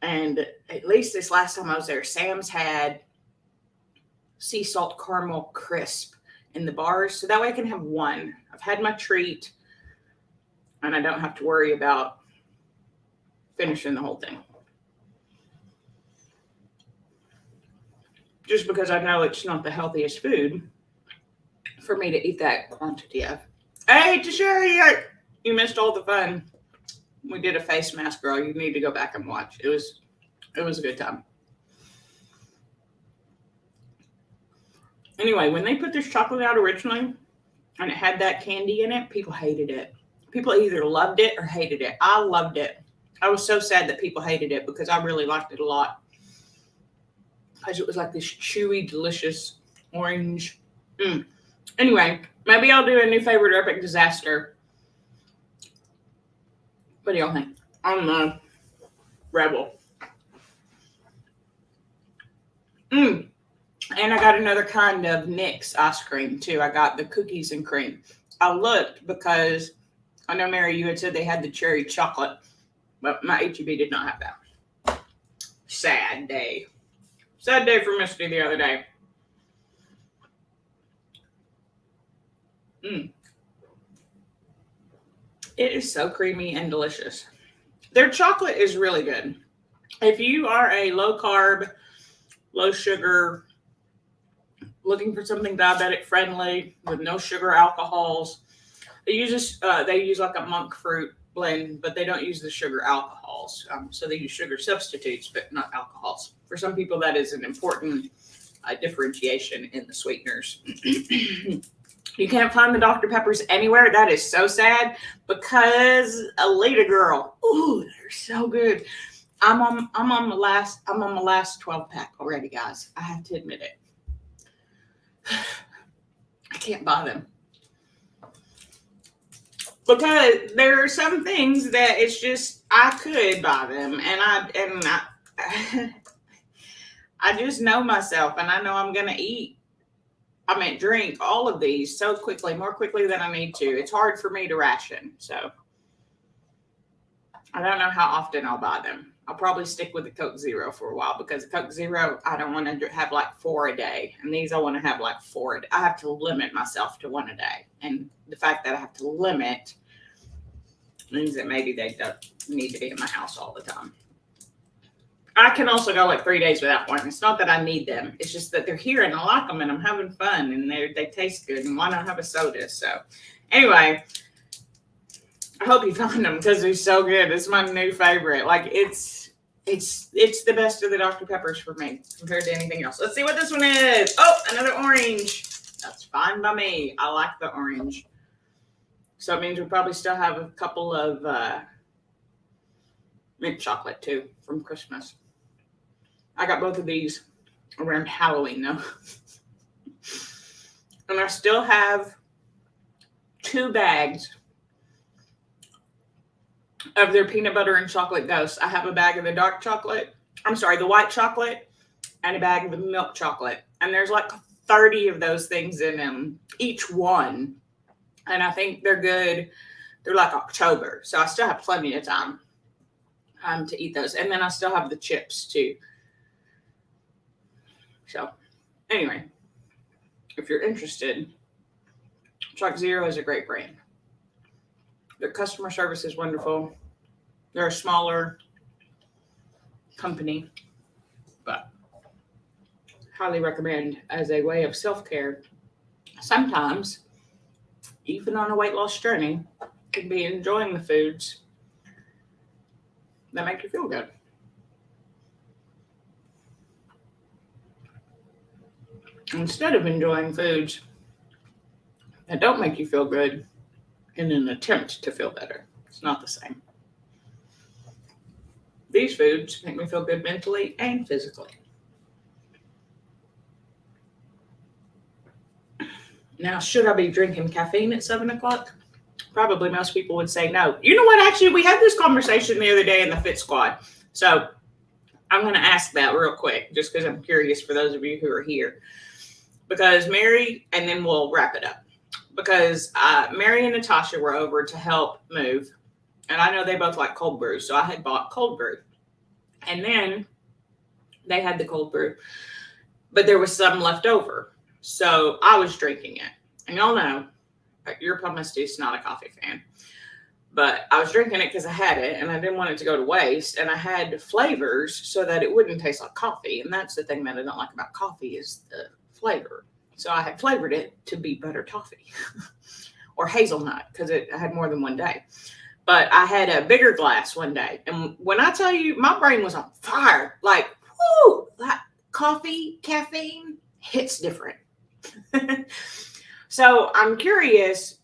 And at least this last time I was there, Sam's had sea salt caramel crisp in the bars. So that way I can have one. I've had my treat and I don't have to worry about finishing the whole thing. Just because I know it's not the healthiest food for me to eat that quantity of. Hey, Tashari, you missed all the fun. We did a face mask, girl. You need to go back and watch. It was a good time. Anyway, when they put this chocolate out originally and it had that candy in it, people hated it. People either loved it or hated it. I loved it. I was so sad that people hated it because I really liked it a lot. Because it was like this chewy, delicious orange. Anyway, maybe I'll do a new favorite epic disaster. What do y'all think? I'm the rebel. And I got another kind of Nick's ice cream too. I got the cookies and cream. I looked because I know, Mary, you had said they had the cherry chocolate, but my HEB did not have that. Sad day. Sad day for Misty the other day. It is so creamy and delicious. Their chocolate is really good. If you are a low carb, low sugar, looking for something diabetic friendly with no sugar alcohols, they use like a monk fruit blend, but they don't use the sugar alcohols. So they use sugar substitutes, but not alcohols. For some people, that is an important differentiation in the sweeteners. You can't find the Dr. Peppers anywhere. That is so sad because Alita girl, ooh, they're so good. I'm on my last 12 pack already, guys. I have to admit it. I can't buy them because there are some things that it's just I could buy them, and I I just know myself, and I know I'm gonna drink all of these so quickly, more quickly than I need to. It's hard for me to ration, so I don't know how often I'll buy them. I'll probably stick with the Coke Zero for a while because the Coke Zero, I don't want to have like 4 a day. And these I want to have like 4 a day. I have to limit myself to 1 a day. And the fact that I have to limit means that maybe they don't need to be in my house all the time. I can also go like 3 days without one. It's not that I need them. It's just that they're here and I like them and I'm having fun and they taste good. And why not have a soda? So anyway, I hope you find them because they're so good. It's my new favorite. Like it's the best of the Dr. Peppers for me compared to anything else. Let's see what this one is. Oh, another orange. That's fine by me. I like the orange. So it means we probably still have a couple of mint chocolate too from Christmas. I got both of these around Halloween though. And I still have 2 bags of their peanut butter and chocolate ghosts. I have a bag of the the white chocolate, and a bag of the milk chocolate. And there's like 30 of those things in them, each one. And I think they're good. They're like October. So I still have plenty of time to eat those. And then I still have the chips too. So anyway, if you're interested, Choc Zero is a great brand. Their customer service is wonderful. They're a smaller company, but highly recommend as a way of self-care. Sometimes, even on a weight loss journey, can be enjoying the foods that make you feel good. Instead of enjoying foods that don't make you feel good in an attempt to feel better. It's not the same. These foods make me feel good mentally and physically. Now, should I be drinking caffeine at 7 o'clock? Probably most people would say no. You know what? Actually, we had this conversation the other day in the Fit Squad. So I'm going to ask that real quick, just because I'm curious for those of you who are here. Because Mary, and then we'll wrap it up. Because Mary and Natasha were over to help move. And I know they both like cold brew. So I had bought cold brew. And then they had the cold brew. But there was some left over. So I was drinking it. And y'all know, Your Pal Misty is not a coffee fan. But I was drinking it because I had it. And I didn't want it to go to waste. And I had flavors so that it wouldn't taste like coffee. And that's the thing that I don't like about coffee is the flavor. So I had flavored it to be butter toffee or hazelnut because I had more than one day. But I had a bigger glass one day. And when I tell you, my brain was on fire. Like, whoo, that coffee, caffeine hits different. So I'm curious,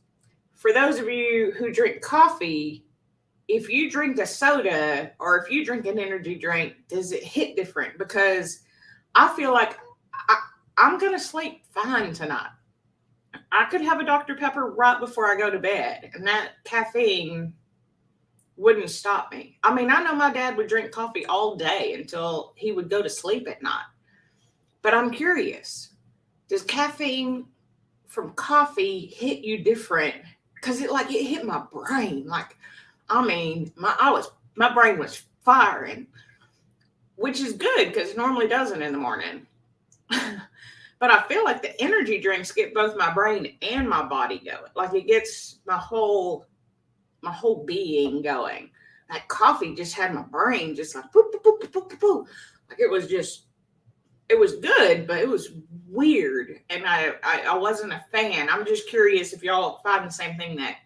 for those of you who drink coffee, if you drink a soda or if you drink an energy drink, does it hit different? Because I feel like I, I'm going to sleep fine tonight. I could have a Dr. Pepper right before I go to bed, and that caffeine wouldn't stop me. I mean, I know my dad would drink coffee all day until he would go to sleep at night. But I'm curious, does caffeine from coffee hit you different? Because it hit my brain. Like, I mean, my brain was firing, which is good because it normally doesn't in the morning. But I feel like the energy drinks get both my brain and my body going. Like it gets my whole being going. That coffee just had my brain just like poop, poop, poop, poop, poop, poop. Like it was good, but it was weird. And I wasn't a fan. I'm just curious if y'all find the same thing, that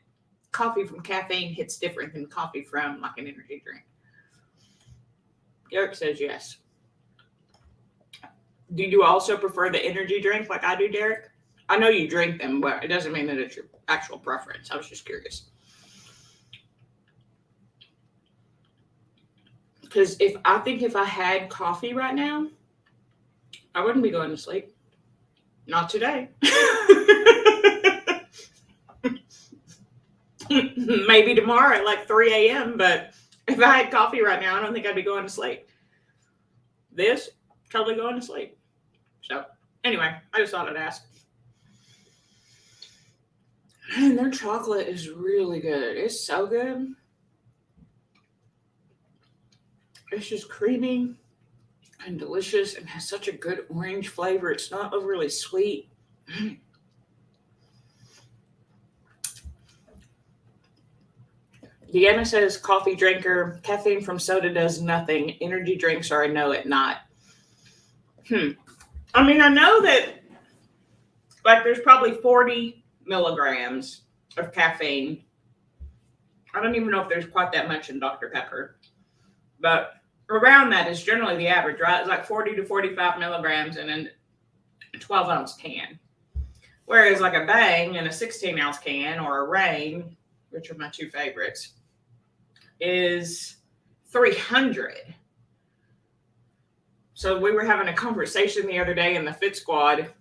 coffee from caffeine hits different than coffee from like an energy drink. Derek says yes. Do you also prefer the energy drink like I do, Derek? I know you drink them, but it doesn't mean that it's your actual preference. I was just curious. Because if I had coffee right now, I wouldn't be going to sleep. Not today. Maybe tomorrow at like 3 a.m. But if I had coffee right now, I don't think I'd be going to sleep. This, totally going to sleep. So, anyway, I just thought I'd ask. And their chocolate is really good. It's so good. It's just creamy and delicious and has such a good orange flavor. It's not overly sweet. Deanna says, coffee drinker, caffeine from soda does nothing. Energy drinks are a no at night. I mean, I know that like there's probably 40 milligrams of caffeine. I don't even know if there's quite that much in Dr. Pepper, but around that is generally the average, right? It's like 40 to 45 milligrams in a 12-ounce can. Whereas like a Bang in a 16-ounce can or a Reign, which are my two favorites, is 300. So we were having a conversation the other day in the Fit Squad,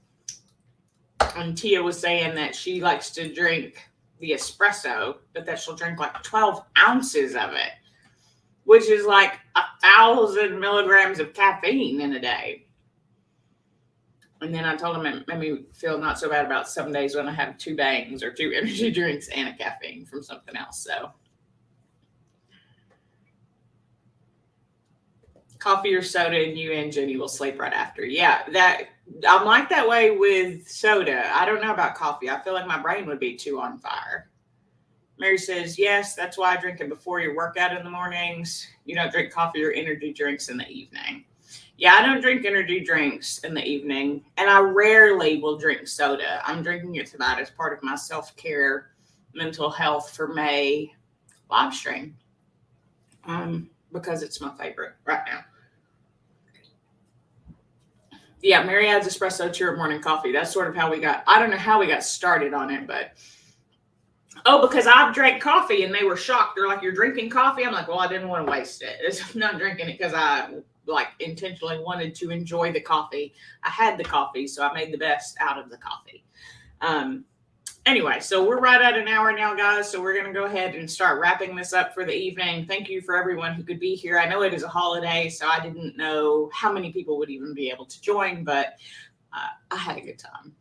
and Tia was saying that she likes to drink the espresso, but that she'll drink like 12 ounces of it, which is like 1,000 milligrams of caffeine in a day. And then I told him it made me feel not so bad about some days when I have 2 Bangs or 2 energy drinks and a caffeine from something else. So coffee or soda, and you and Jenny will sleep right after. Yeah, that I'm like that way with soda. I don't know about coffee. I feel like my brain would be too on fire. Mary says, yes, that's why I drink it before your workout in the mornings. You don't drink coffee or energy drinks in the evening. Yeah, I don't drink energy drinks in the evening, and I rarely will drink soda. I'm drinking it tonight as part of my self-care mental health for May live stream, because it's my favorite right now. Yeah, Mary adds espresso to her morning coffee. That's sort of how I don't know how we got started on it, but because I've drank coffee and they were shocked. They're like, you're drinking coffee? I'm like, well, I didn't want to waste it. I'm not drinking it because I like intentionally wanted to enjoy the coffee. I had the coffee, so I made the best out of the coffee. Anyway, so we're right at an hour now, guys. So we're going to go ahead and start wrapping this up for the evening. Thank you for everyone who could be here. I know it is a holiday, so I didn't know how many people would even be able to join, but I had a good time.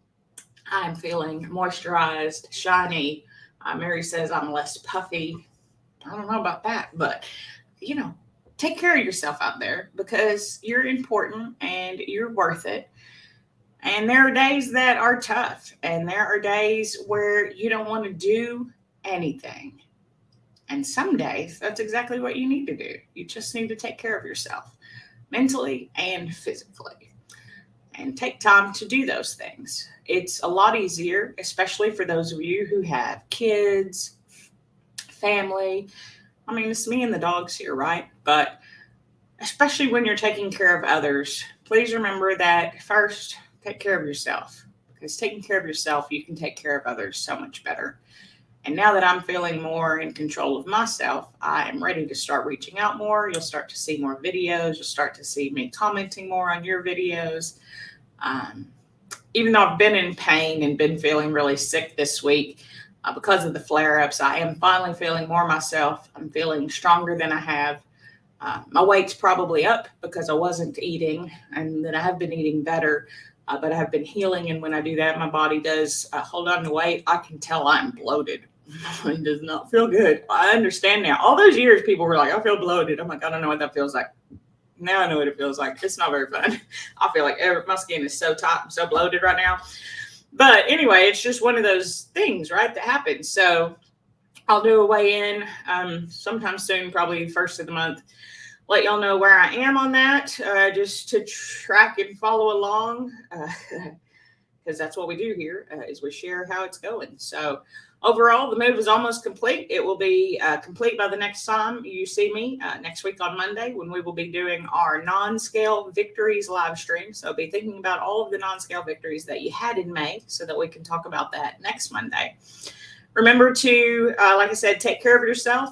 I'm feeling moisturized, shiny. Mary says I'm less puffy. I don't know about that, but take care of yourself out there because you're important and you're worth it. And there are days that are tough, and there are days where you don't want to do anything. And some days, that's exactly what you need to do. You just need to take care of yourself mentally and physically, and take time to do those things. It's a lot easier, especially for those of you who have kids, family. I mean, it's me and the dogs here, right? But especially when you're taking care of others, please remember that first, take care of yourself, because taking care of yourself, you can take care of others so much better. And now that I'm feeling more in control of myself, I am ready to start reaching out more. You'll start to see more videos. You'll start to see me commenting more on your videos. Even though I've been in pain and been feeling really sick this week because of the flare-ups, I am finally feeling more myself. I'm feeling stronger than I have. My weight's probably up because I wasn't eating, and that I have been eating better, but I have been healing. And when I do that, my body does hold on to weight. I can tell I'm bloated. It does not feel good. I understand now. All those years, people were like, I feel bloated. I'm like, I don't know what that feels like. Now I know what it feels like. It's not very fun. I feel like my skin is so tight. I'm so bloated right now. But anyway, it's just one of those things, right, that happens. So I'll do a weigh-in sometime soon, probably first of the month. Let y'all know where I am on that, just to track and follow along, because that's what we do here, is we share how it's going. So overall, the move is almost complete. It will be complete by the next time you see me next week on Monday, when we will be doing our non-scale victories live stream. So be thinking about all of the non-scale victories that you had in May so that we can talk about that next Monday. Remember to, like I said, take care of yourself.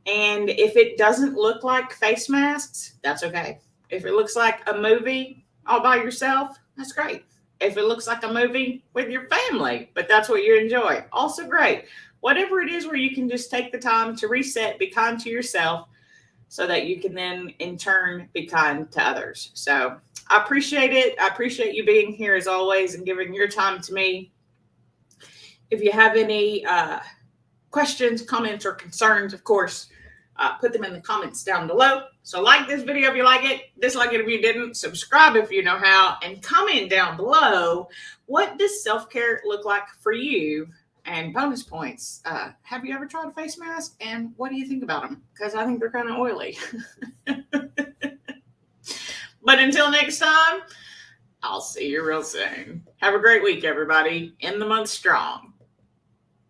And if it doesn't look like face masks, that's okay. If it looks like a movie all by yourself, that's great. If it looks like a movie with your family, but that's what you enjoy, also great. Whatever it is where you can just take the time to reset, be kind to yourself, so that you can then in turn be kind to others. So I appreciate it. I appreciate you being here as always and giving your time to me. If you have any questions, comments, or concerns, of course, put them in the comments down below. So like this video if you like it, dislike it if you didn't, subscribe if you know how, and comment down below, what does self-care look like for you? And bonus points, have you ever tried a face mask, and what do you think about them? Because I think they're kind of oily. But until next time, I'll see you real soon. Have a great week, everybody. In the month strong.